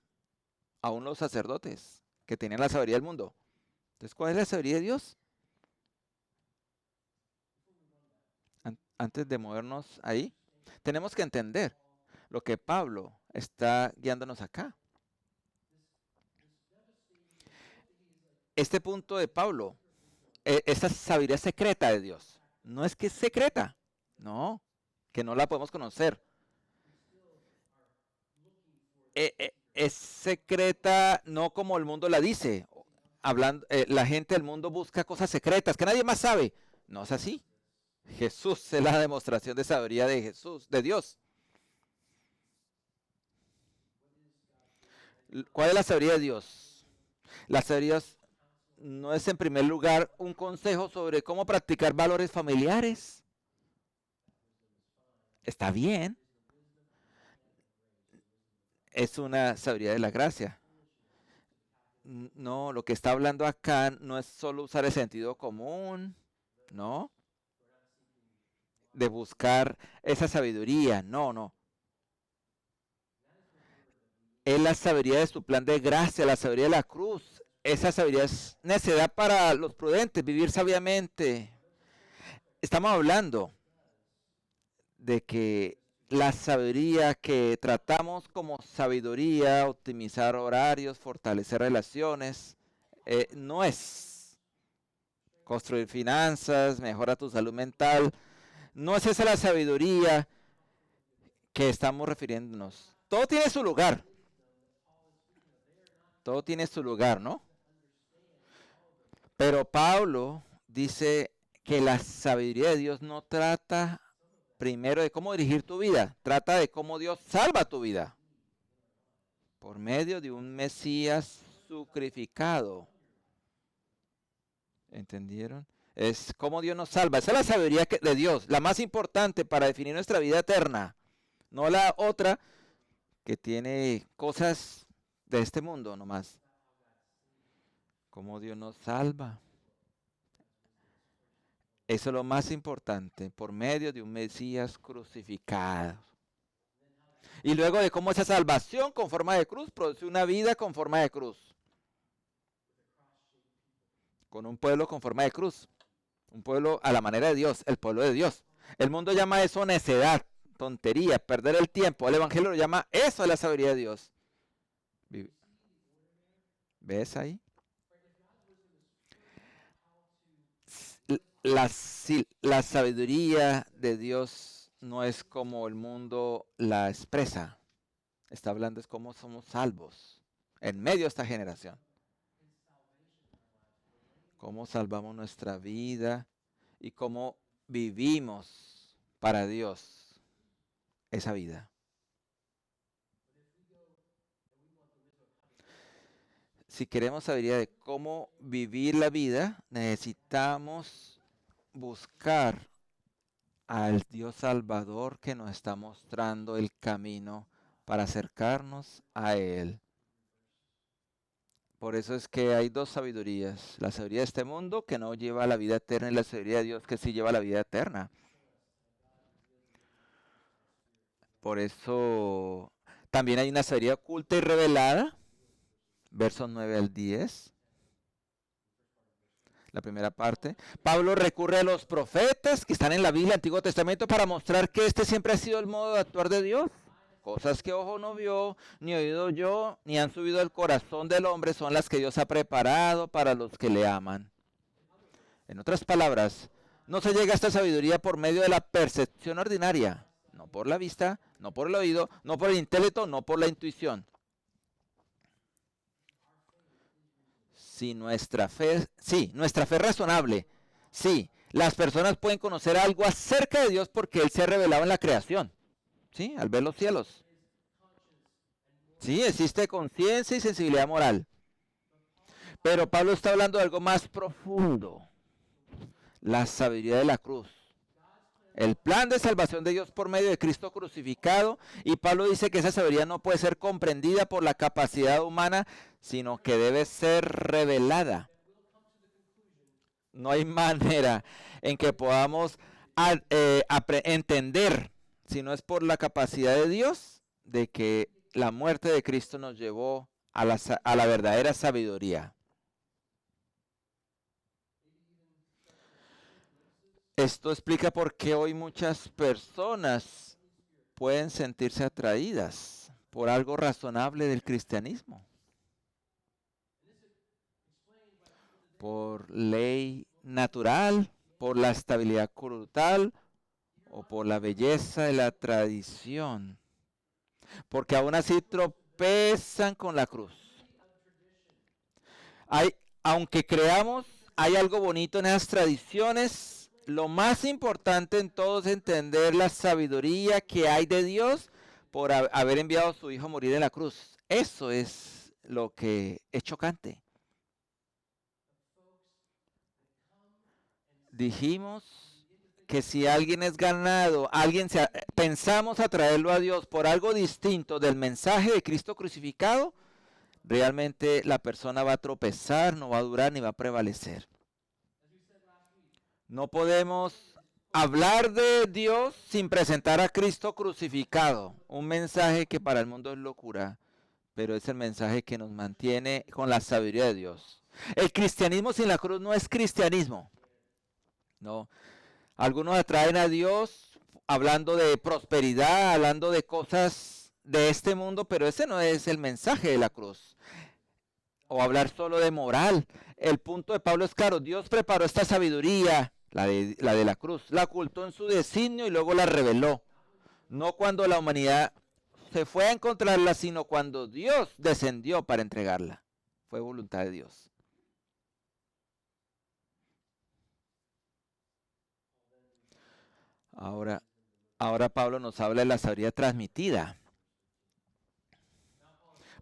aún los sacerdotes que tenían la sabiduría del mundo. Entonces, ¿cuál es la sabiduría de Dios? Antes de movernos ahí, tenemos que entender lo que Pablo está guiándonos acá. Este punto de Pablo, esta sabiduría secreta de Dios, no es que es secreta, no, que no la podemos conocer. es secreta no como el mundo la dice. Hablando, la gente del mundo busca cosas secretas que nadie más sabe. No es así. Jesús es la demostración de sabiduría de Jesús, de Dios. ¿Cuál es la sabiduría de Dios? La sabiduría no es en primer lugar un consejo sobre cómo practicar valores familiares. Está bien. Es una sabiduría de la gracia. No, lo que está hablando acá no es solo usar el sentido común, ¿no? De buscar esa sabiduría. No, no. Es la sabiduría de su plan de gracia, la sabiduría de la cruz. Esa sabiduría es necedad para los prudentes, vivir sabiamente. Estamos hablando de que la sabiduría que tratamos como sabiduría, optimizar horarios, fortalecer relaciones, no es construir finanzas, mejora tu salud mental. No es esa la sabiduría que estamos refiriéndonos. Todo tiene su lugar. Todo tiene su lugar, ¿no? Pero Pablo dice que la sabiduría de Dios no trata primero de cómo dirigir tu vida, trata de cómo Dios salva tu vida por medio de un Mesías sacrificado. ¿Entendieron? Es cómo Dios nos salva. Esa es la sabiduría de Dios, la más importante para definir nuestra vida eterna. No la otra que tiene cosas de este mundo nomás. Cómo Dios nos salva. Eso es lo más importante, por medio de un Mesías crucificado. Y luego de cómo esa salvación con forma de cruz produce una vida con forma de cruz. Con un pueblo con forma de cruz. Un pueblo a la manera de Dios, el pueblo de Dios. El mundo llama eso necedad, tontería, perder el tiempo. El Evangelio lo llama eso es la sabiduría de Dios. ¿Ves ahí? La sabiduría de Dios no es como el mundo la expresa. Está hablando es cómo somos salvos en medio de esta generación. Cómo salvamos nuestra vida y cómo vivimos para Dios esa vida. Si queremos sabiduría de cómo vivir la vida, necesitamos buscar al Dios Salvador que nos está mostrando el camino para acercarnos a Él. Por eso es que hay dos sabidurías. La sabiduría de este mundo que no lleva a la vida eterna y la sabiduría de Dios que sí lleva a la vida eterna. Por eso también hay una sabiduría oculta y revelada. Versos 9 al 10. La primera parte. Pablo recurre a los profetas que están en la Biblia, Antiguo Testamento, para mostrar que este siempre ha sido el modo de actuar de Dios. Cosas que ojo no vio, ni oído yo, ni han subido al corazón del hombre, son las que Dios ha preparado para los que le aman. En otras palabras, no se llega a esta sabiduría por medio de la percepción ordinaria, no por la vista, no por el oído, no por el intelecto, no por la intuición. Si nuestra fe es razonable. Sí, las personas pueden conocer algo acerca de Dios porque Él se ha revelado en la creación. Sí, al ver los cielos. Sí, existe conciencia y sensibilidad moral. Pero Pablo está hablando de algo más profundo. La sabiduría de la cruz. El plan de salvación de Dios por medio de Cristo crucificado. Y Pablo dice que esa sabiduría no puede ser comprendida por la capacidad humana, sino que debe ser revelada. No hay manera en que podamos entender, si no es por la capacidad de Dios, de que la muerte de Cristo nos llevó a la verdadera sabiduría. Esto explica por qué hoy muchas personas pueden sentirse atraídas por algo razonable del cristianismo. Por ley natural, por la estabilidad cultural o por la belleza de la tradición. Porque aún así tropiezan con la cruz. Aunque creamos, hay algo bonito en esas tradiciones. Lo más importante en todo es entender la sabiduría que hay de Dios por haber enviado a su Hijo a morir en la cruz. Eso es lo que es chocante. Dijimos que si alguien es ganado, pensamos atraerlo a Dios por algo distinto del mensaje de Cristo crucificado, realmente la persona va a tropezar, no va a durar ni va a prevalecer. No podemos hablar de Dios sin presentar a Cristo crucificado. Un mensaje que para el mundo es locura, pero es el mensaje que nos mantiene con la sabiduría de Dios. El cristianismo sin la cruz no es cristianismo. No. Algunos atraen a Dios hablando de prosperidad, hablando de cosas de este mundo, pero ese no es el mensaje de la cruz. O hablar solo de moral. El punto de Pablo es claro, Dios preparó esta sabiduría, la de la cruz, la ocultó en su designio y luego la reveló. No cuando la humanidad se fue a encontrarla, sino cuando Dios descendió para entregarla. Fue voluntad de Dios. Ahora Pablo nos habla de la sabiduría transmitida.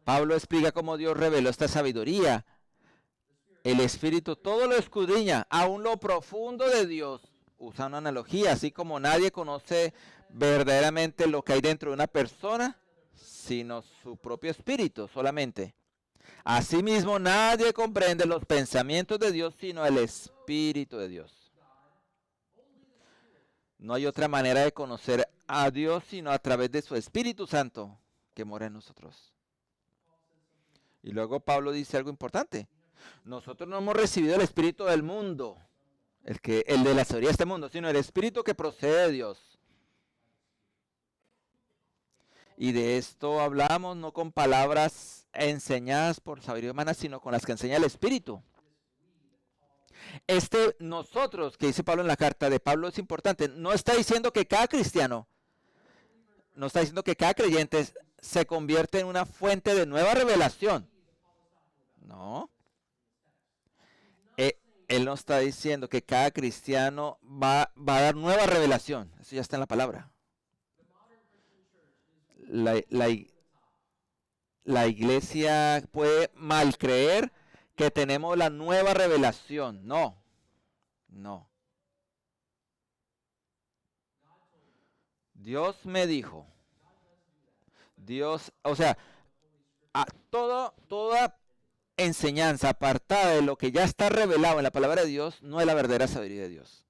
Pablo explica cómo Dios reveló esta sabiduría. El Espíritu todo lo escudriña, aún lo profundo de Dios. Usa una analogía, así como nadie conoce verdaderamente lo que hay dentro de una persona, sino su propio espíritu solamente. Asimismo, nadie comprende los pensamientos de Dios, sino el Espíritu de Dios. No hay otra manera de conocer a Dios sino a través de su Espíritu Santo que mora en nosotros. Y luego Pablo dice algo importante. Nosotros no hemos recibido el espíritu del mundo, el de la sabiduría de este mundo, sino el espíritu que procede de Dios. Y de esto hablamos no con palabras enseñadas por sabiduría humana, sino con las que enseña el Espíritu. Nosotros, que dice Pablo en la carta de Pablo, es importante. No está diciendo que cada cristiano, no está diciendo que cada creyente se convierte en una fuente de nueva revelación. No. Él no está diciendo que cada cristiano va a dar nueva revelación. Eso ya está en la palabra. La iglesia puede mal creer que tenemos la nueva revelación. No. Dios me dijo. Toda enseñanza apartada de lo que ya está revelado en la palabra de Dios no es la verdadera sabiduría de Dios.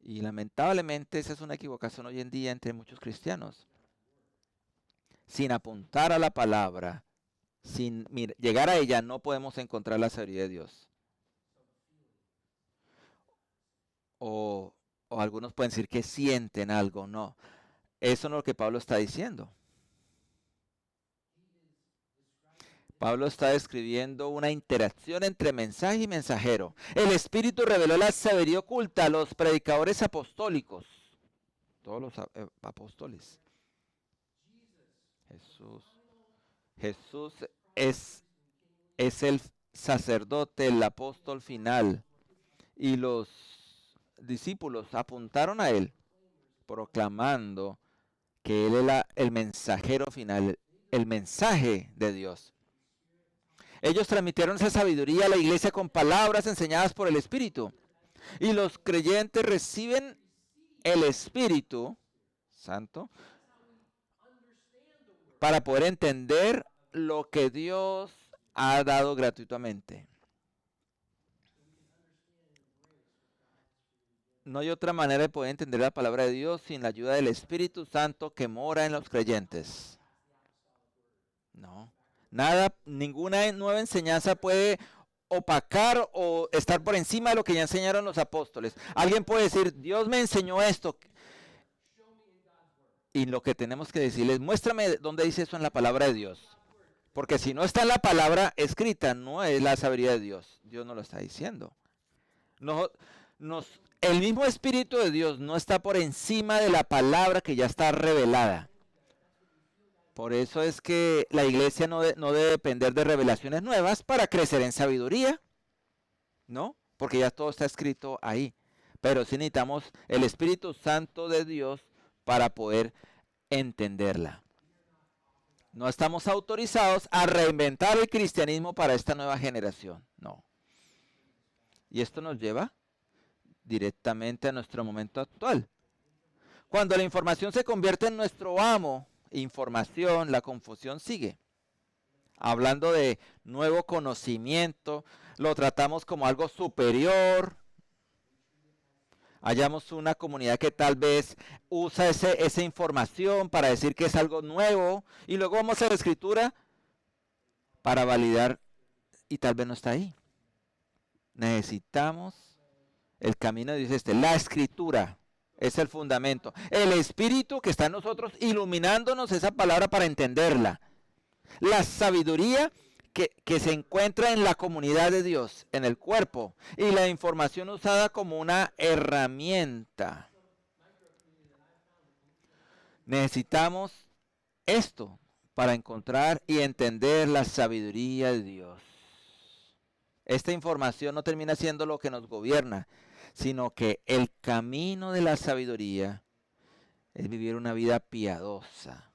Y lamentablemente esa es una equivocación hoy en día entre muchos cristianos. Sin apuntar a la palabra, sin llegar a ella, no podemos encontrar la sabiduría de Dios. O algunos pueden decir que sienten algo. No, eso no es lo que Pablo está diciendo. Pablo está describiendo una interacción entre mensaje y mensajero. El Espíritu reveló la sabiduría oculta a los predicadores apostólicos. Todos los apóstoles. Jesús es el sacerdote, el apóstol final. Y los discípulos apuntaron a él, proclamando que él era el mensajero final, el mensaje de Dios. Ellos transmitieron esa sabiduría a la iglesia con palabras enseñadas por el Espíritu. Y los creyentes reciben el Espíritu Santo para poder entender lo que Dios ha dado gratuitamente. No hay otra manera de poder entender la palabra de Dios sin la ayuda del Espíritu Santo que mora en los creyentes. No. Ninguna nueva enseñanza puede opacar o estar por encima de lo que ya enseñaron los apóstoles. Alguien puede decir, Dios me enseñó esto. Y lo que tenemos que decirles, muéstrame dónde dice eso en la palabra de Dios. Porque si no está en la palabra escrita, no es la sabiduría de Dios. Dios no lo está diciendo. El mismo Espíritu de Dios no está por encima de la palabra que ya está revelada. Por eso es que la iglesia no debe depender de revelaciones nuevas para crecer en sabiduría, ¿no? Porque ya todo está escrito ahí. Pero sí necesitamos el Espíritu Santo de Dios para poder entenderla. No estamos autorizados a reinventar el cristianismo para esta nueva generación, no. Y esto nos lleva directamente a nuestro momento actual. Cuando la información se convierte en nuestro amo, información, la confusión sigue. Hablando de nuevo conocimiento, lo tratamos como algo superior. Hallamos una comunidad que tal vez usa esa información para decir que es algo nuevo y luego vamos a la escritura para validar y tal vez no está ahí. Necesitamos el camino de Dios la escritura es el fundamento. El Espíritu que está en nosotros iluminándonos esa palabra para entenderla. La sabiduría que se encuentra en la comunidad de Dios, en el cuerpo, y la información usada como una herramienta. Necesitamos esto para encontrar y entender la sabiduría de Dios. Esta información no termina siendo lo que nos gobierna, sino que el camino de la sabiduría es vivir una vida piadosa,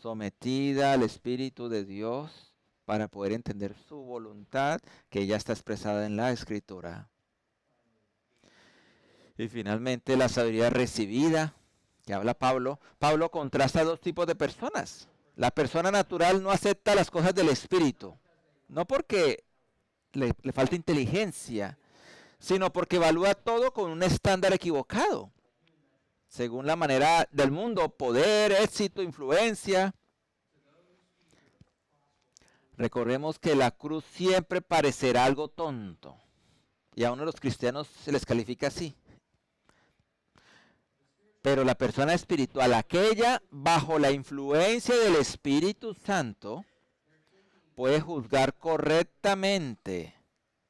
sometida al Espíritu de Dios, para poder entender su voluntad que ya está expresada en la Escritura. Y finalmente la sabiduría recibida, que habla Pablo. Pablo contrasta dos tipos de personas. La persona natural no acepta las cosas del Espíritu, no porque le falta inteligencia, sino porque evalúa todo con un estándar equivocado, según la manera del mundo, poder, éxito, influencia. Recordemos que la cruz siempre parecerá algo tonto. Y a uno de los cristianos se les califica así. Pero la persona espiritual, aquella bajo la influencia del Espíritu Santo, puede juzgar correctamente,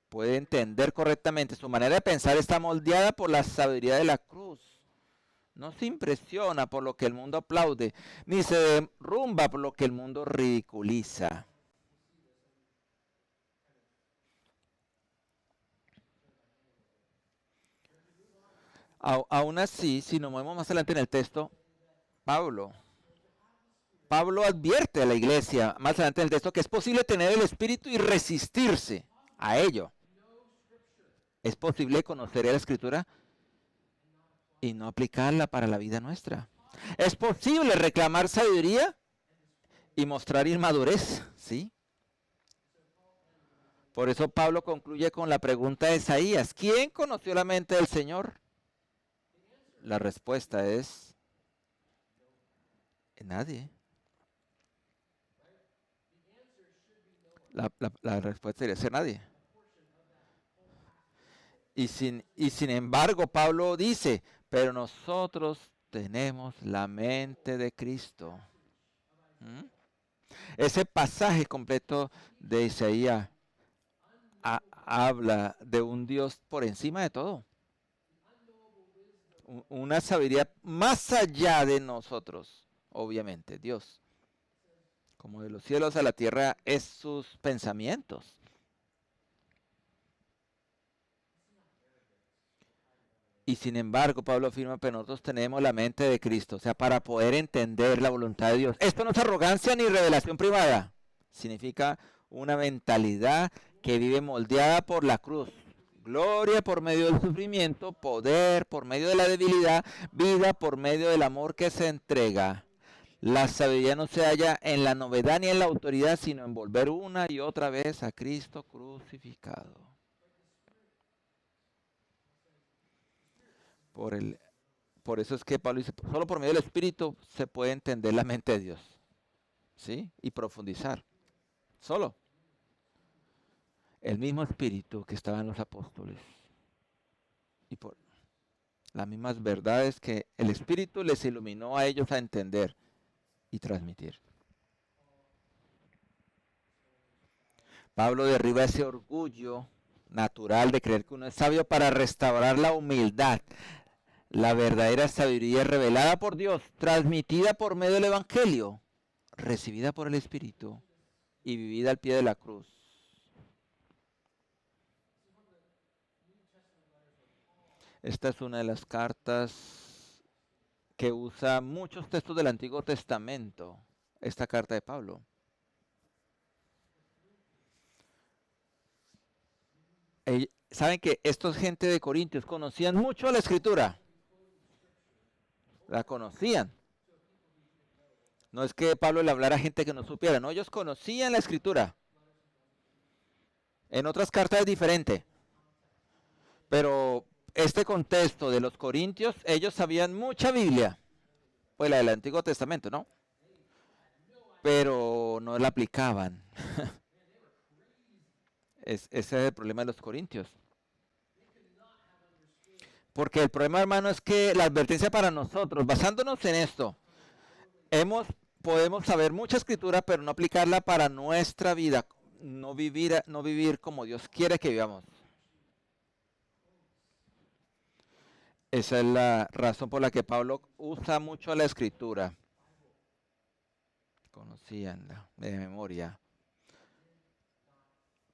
puede entender correctamente. Su manera de pensar está moldeada por la sabiduría de la cruz. No se impresiona por lo que el mundo aplaude, ni se derrumba por lo que el mundo ridiculiza. Aún así, si nos movemos más adelante en el texto, Pablo advierte a la iglesia más adelante en el texto que es posible tener el Espíritu y resistirse a ello. Es posible conocer la Escritura y no aplicarla para la vida nuestra. Es posible reclamar sabiduría y mostrar inmadurez, ¿sí? Por eso Pablo concluye con la pregunta de Isaías: ¿quién conoció la mente del Señor? La respuesta es nadie. La respuesta debería ser nadie. Y sin embargo, Pablo dice, pero nosotros tenemos la mente de Cristo. Ese pasaje completo de Isaías habla de un Dios por encima de todo. Una sabiduría más allá de nosotros, obviamente, Dios. Como de los cielos a la tierra es sus pensamientos. Y sin embargo, Pablo afirma, pero nosotros tenemos la mente de Cristo, o sea, para poder entender la voluntad de Dios. Esto no es arrogancia ni revelación privada. Significa una mentalidad que vive moldeada por la cruz. Gloria por medio del sufrimiento, poder por medio de la debilidad, vida por medio del amor que se entrega. La sabiduría no se halla en la novedad ni en la autoridad, sino en volver una y otra vez a Cristo crucificado. Por eso es que Pablo dice, solo por medio del Espíritu se puede entender la mente de Dios, ¿sí? Y profundizar. Solo. El mismo Espíritu que estaba en los apóstoles. Y por las mismas verdades que el Espíritu les iluminó a ellos a entender y transmitir. Pablo derriba ese orgullo natural de creer que uno es sabio para restaurar la humildad. La verdadera sabiduría revelada por Dios, transmitida por medio del Evangelio, recibida por el Espíritu y vivida al pie de la cruz. Esta es una de las cartas que usa muchos textos del Antiguo Testamento, esta carta de Pablo. Saben que estos gente de Corintios conocían mucho la Escritura. La conocían. No es que Pablo le hablara a gente que no supiera, no, ellos conocían la Escritura. En otras cartas es diferente. Pero este contexto de los Corintios, ellos sabían mucha Biblia. Pues la del Antiguo Testamento, ¿no? Pero no la aplicaban. Ese es el problema de los Corintios. Porque el problema, hermano, es que la advertencia para nosotros, basándonos en esto, podemos saber mucha escritura, pero no aplicarla para nuestra vida, no vivir como Dios quiere que vivamos. Esa es la razón por la que Pablo usa mucho la escritura. Conocíanla de memoria,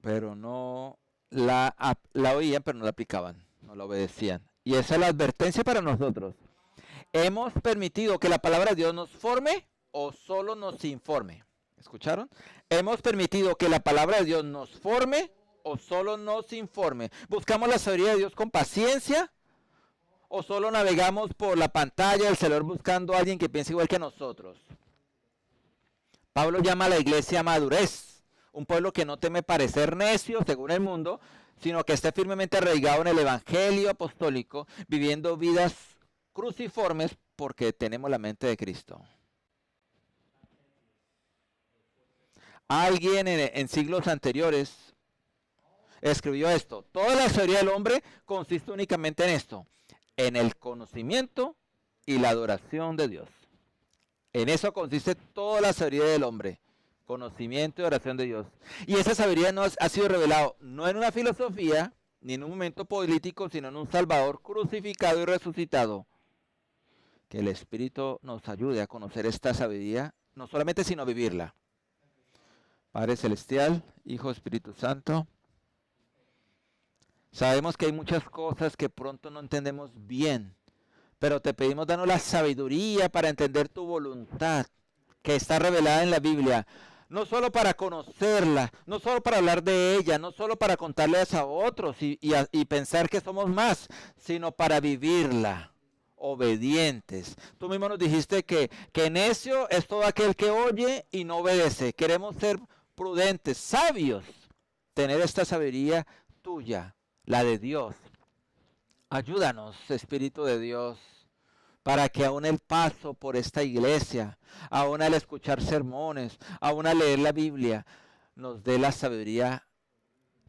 pero no la oían, pero no la aplicaban, no la obedecían. Y esa es la advertencia para nosotros. ¿Hemos permitido que la palabra de Dios nos forme o solo nos informe? ¿Escucharon? ¿Hemos permitido que la palabra de Dios nos forme o solo nos informe? ¿Buscamos la sabiduría de Dios con paciencia o solo navegamos por la pantalla del celular buscando a alguien que piense igual que nosotros? Pablo llama a la iglesia madurez, un pueblo que no teme parecer necio según el mundo, sino que esté firmemente arraigado en el evangelio apostólico, viviendo vidas cruciformes porque tenemos la mente de Cristo. Alguien en siglos anteriores escribió esto: toda la sabiduría del hombre consiste únicamente en esto, en el conocimiento y la adoración de Dios. En eso consiste toda la sabiduría del hombre, conocimiento y oración de Dios. Y esa sabiduría no ha sido revelado no en una filosofía, ni en un momento político, sino en un Salvador crucificado y resucitado. Que el Espíritu nos ayude a conocer esta sabiduría, no solamente sino vivirla. Padre Celestial, Hijo, Espíritu Santo, sabemos que hay muchas cosas que pronto no entendemos bien, pero te pedimos danos la sabiduría para entender tu voluntad, que está revelada en la Biblia, no solo para conocerla, no solo para hablar de ella, no solo para contarles a otros y pensar que somos más, sino para vivirla, obedientes. Tú mismo nos dijiste que necio es todo aquel que oye y no obedece. Queremos ser prudentes, sabios, tener esta sabiduría tuya, la de Dios. Ayúdanos, Espíritu de Dios, para que aún el paso por esta iglesia, aún al escuchar sermones, aún al leer la Biblia, nos dé la sabiduría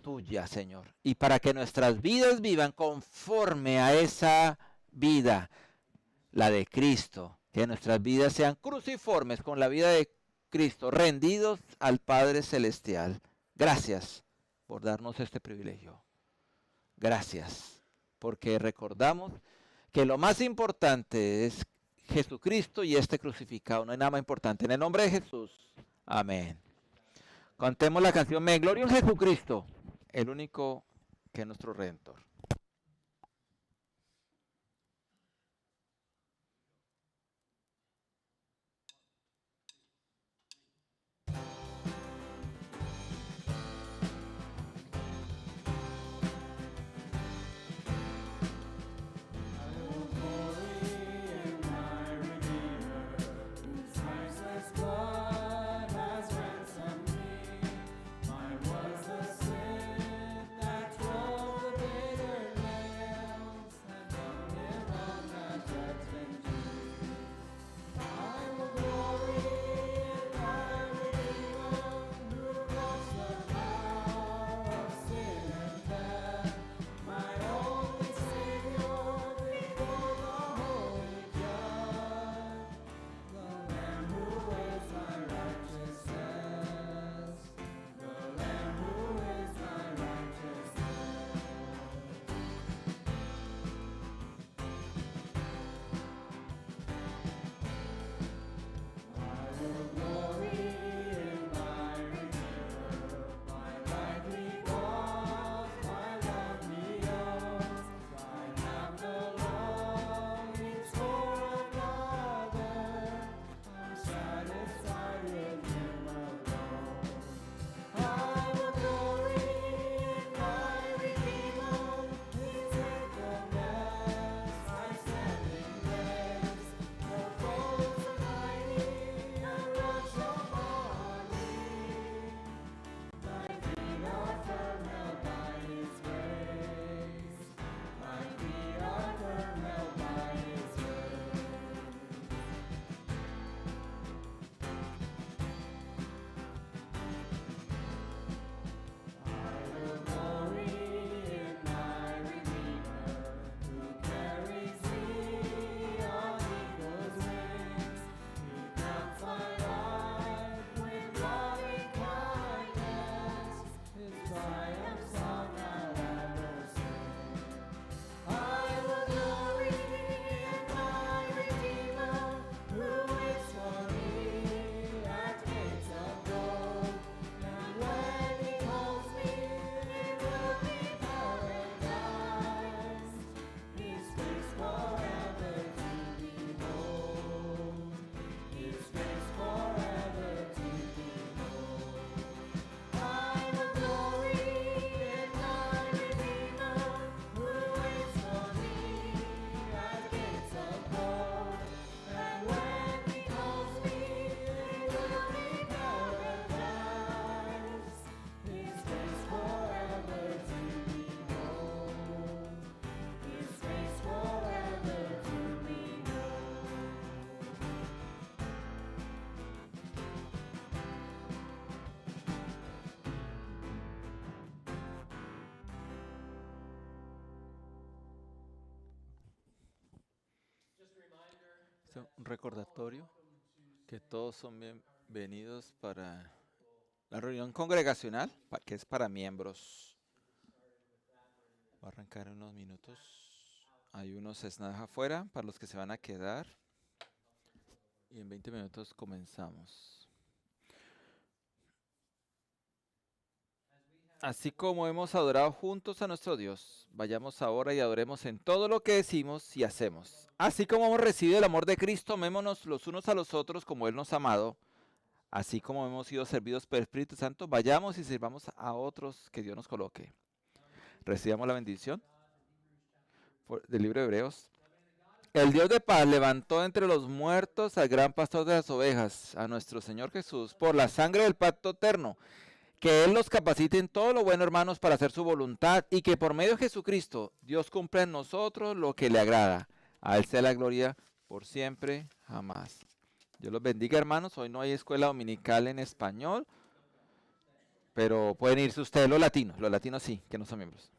tuya, Señor. Y para que nuestras vidas vivan conforme a esa vida, la de Cristo. Que nuestras vidas sean cruciformes con la vida de Cristo, rendidos al Padre Celestial. Gracias por darnos este privilegio. Gracias, porque recordamos que lo más importante es Jesucristo y este crucificado. No hay nada más importante. En el nombre de Jesús. Amén. Cantemos la canción Me glorio en Jesucristo, el único que es nuestro Redentor. Mine was the sin that drove the bitter Un recordatorio que todos son bienvenidos para la reunión congregacional, que es para miembros. Va a arrancar en unos minutos. Hay unos snacks afuera para los que se van a quedar. Y en 20 minutos comenzamos. Así como hemos adorado juntos a nuestro Dios, vayamos ahora y adoremos en todo lo que decimos y hacemos. Así como hemos recibido el amor de Cristo, amémonos los unos a los otros como Él nos ha amado. Así como hemos sido servidos por el Espíritu Santo, vayamos y sirvamos a otros que Dios nos coloque. Recibamos la bendición del libro de Hebreos. El Dios de paz levantó entre los muertos al gran pastor de las ovejas, a nuestro Señor Jesús, por la sangre del pacto eterno. Que Él los capacite en todo lo bueno, hermanos, para hacer su voluntad, y que por medio de Jesucristo Dios cumpla en nosotros lo que le agrada. A Él sea la gloria por siempre, jamás. Dios los bendiga, hermanos. Hoy no hay escuela dominical en español, pero pueden irse ustedes los latinos sí, que no son miembros.